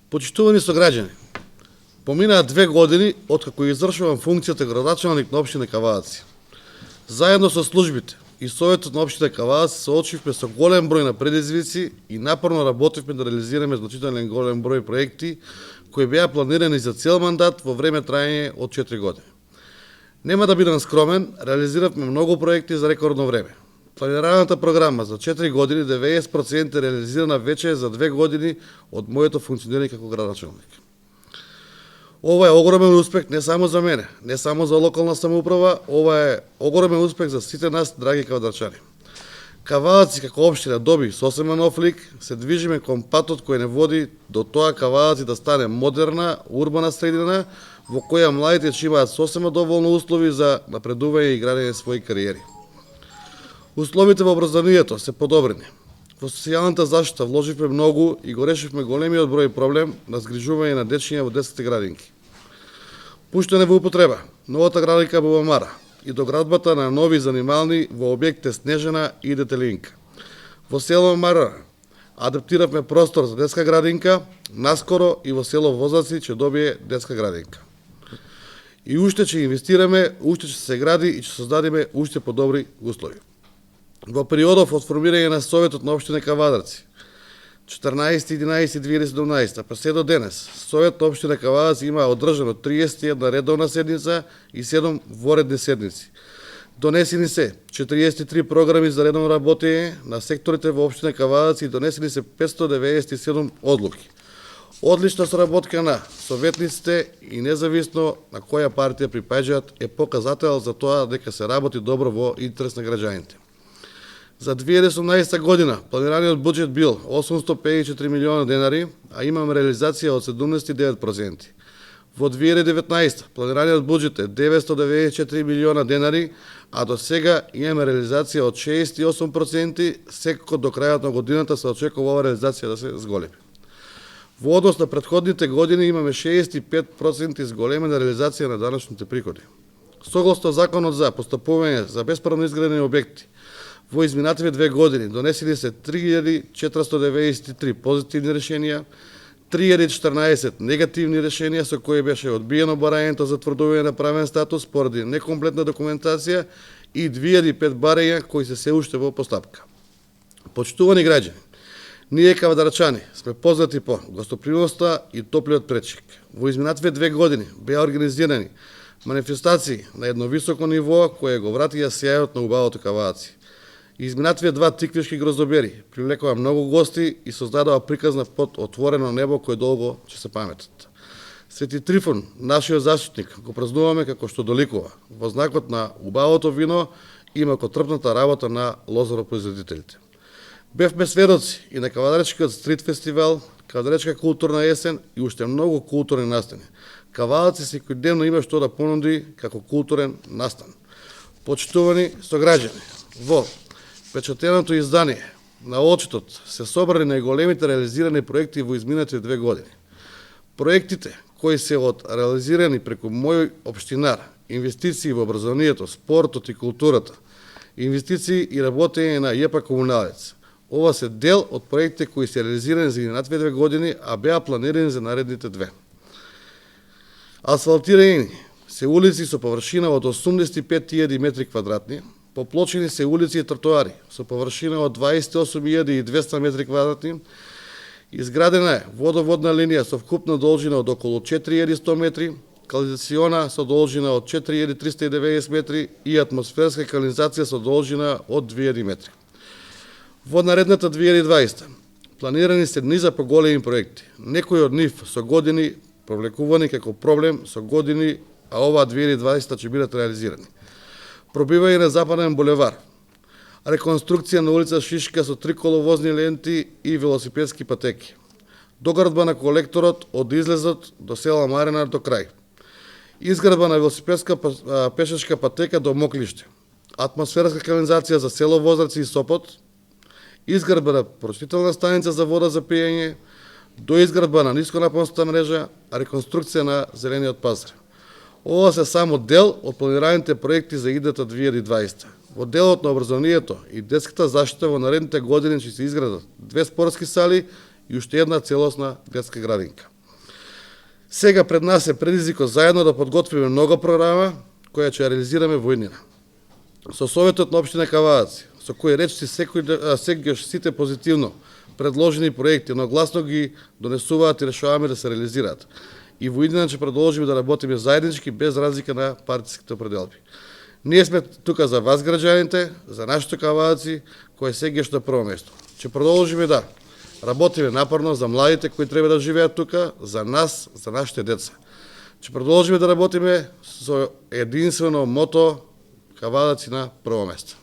Почитувани сограѓани, поминаа 2 години откако извршувам функцијата градоначалник на општина Кавааци. Заедно со службите и Советот на општина Кавааци се соочивме со голем број на предизвици и напорно работевме да реализираме значителен голем број проекти кои беа планирани за цел мандат во време траење од 4 години. Нема да бидам скромен, реализиравме многу проекти за рекордно време. Планираната програма за 4 години 90% реализирана вече за 2 години од моето функционирање како градоначалник. Ова е огромен успех не само за мене, не само за локална самоуправа, ова е огромен успех за сите нас, драги кавадарчани. Кавааци како општина доби сосема нов лик, се движиме кон патот кој не води до тоа Кавааци да стане модерна, урбана средина, во која младите ќе имаат сосема доволно услови за напредување и градење своји кариери. Условите во образованието се подобрени. Во социјалната заштита вложивме многу и го решивме големиот број проблем на згрижување на дечиња во детските градинки. Пуштане во употреба новата градинка во Бамара и доградбата на нови занимални во објектите Снежана и Детелинка. Во село Бамара адаптиравме простор за детска градинка, наскоро и во село Возаци ќе добие детска градинка. И уште ќе инвестираме, уште ќе се гради и ќе создадеме уште подобри услови. Во периодов од формирање на Советот на општина Кавадарци, 14.11.2017, па се до денес, Совет на општина Кавадарци има одржано 31 редовна седница и 7 воредни седници. Донесени се 43 програми за редовно работење на секторите во општина Кавадарци и донесени се 597 одлуки. Одлична соработка на советниците и независно на која партија припаѓаат е показател за тоа дека се работи добро во интерес на граѓаните. За 2018 година планираниот буџет бил 854 милиона денари, а имам реализација од 79%. Во 2019 планираниот буџет е 994 милиона денари, а до сега имаме реализација од 68%, секако до крајот на годината се очекува ова реализација да се зголеми. Во однос на претходните години имаме 65% зголемена реализација на даночните приходи. Согласно Законот за постапување за бесправно изградени објекти, во изминативе 2 години донесени се 3493 позитивни решенија, 3014 негативни решенија со кои беше одбиено барањето за тврдување на правен статус поради некомплетна документација и 2005 барања кои се уште во постапка. Почитувани граѓани, ние кавадарчани сме познати по гостопримноста и топлиот пречек. Во изминативе 2 години беа организирани манифестации на едно високо ниво кое го вратија сјајот на убавото Кавааци. Изминативе 2 тиквишки гроздобери привлекува многу гости и создадува приказна под отворено небо кој долго ќе се паметат. Свети Трифон, нашиот заштитник, го празнуваме како што доликува. Во знакот на убавото вино и макотрпната работа на лозаропроизводителите. Бевме сведоци и на Кавадарчкиот стрит фестивал, Кавадарчка културна есен и уште многу културни настани. Кавадарци секојдневно има што да понуди како културен настан. Почитувани сограѓани, во печатеното издание на Очитот се собрани најголемите реализирани проекти во изминатите 2 години. Проектите кои се од реализирани преку мој општинар, инвестиции во образованието, спортот и културата, инвестиции и работење на ЈП Комуналец. Ова се дел од проектите кои се реализирани за изминатите 2 години, а беа планирани за наредните 2. Асфалтирани се улици со површина од 85.000 метри квадратни, поплочени се улици и тротоари со површина од 28.200 метри квадратни, изградена е водоводна линија со вкупна должина од околу 4.100 метри, канализациона со должина од 4.390 метри и атмосферска канализација со должина од 2.000 метри. Во наредната 2020 планирани се низа поголеми проекти, некои од нив со години провлекувани како проблем со години, а оваа 2020 ќе бидат реализирани. Пробивање на Западен булевар, реконструкција на улица Шишка со 3 коловозни ленти и велосипедски патеки, доградба на колекторот од излезот до села Маринар до крај, изградба на велосипедска пешачка патека до Моклиште, атмосферска канализација за село Возраци и Сопот, изградба на прочистителна станица за вода за пиење, до изградба на нисконапонска мрежа, а реконструкција на зелениот пазар. Ова се само дел од планираните проекти за идната 2020. Во делот на образованието и детската заштита во наредните години ќе се изградат 2 спортски сали и уште една целосна детска градинка. Сега пред нас е предизвикот заедно да подготвиме много програма која ќе реализираме во иднина. Со Советот на општина Кавааци, со кој речи сегаш сите позитивно предложени проекти, но гласно ги донесуваат и решаваме да се реализираат. И во иднина ќе продолжиме да работиме заеднички без разлика на партиските определби. Ние сме тука за вас граѓаните, за нашите Кавааци, кои сегаш на прво место. Ќе продолжиме да работиме напорно за младите кои треба да живеат тука, за нас, за нашите деца. Ќе продолжиме да работиме со единствено мото Кавааци на прво место.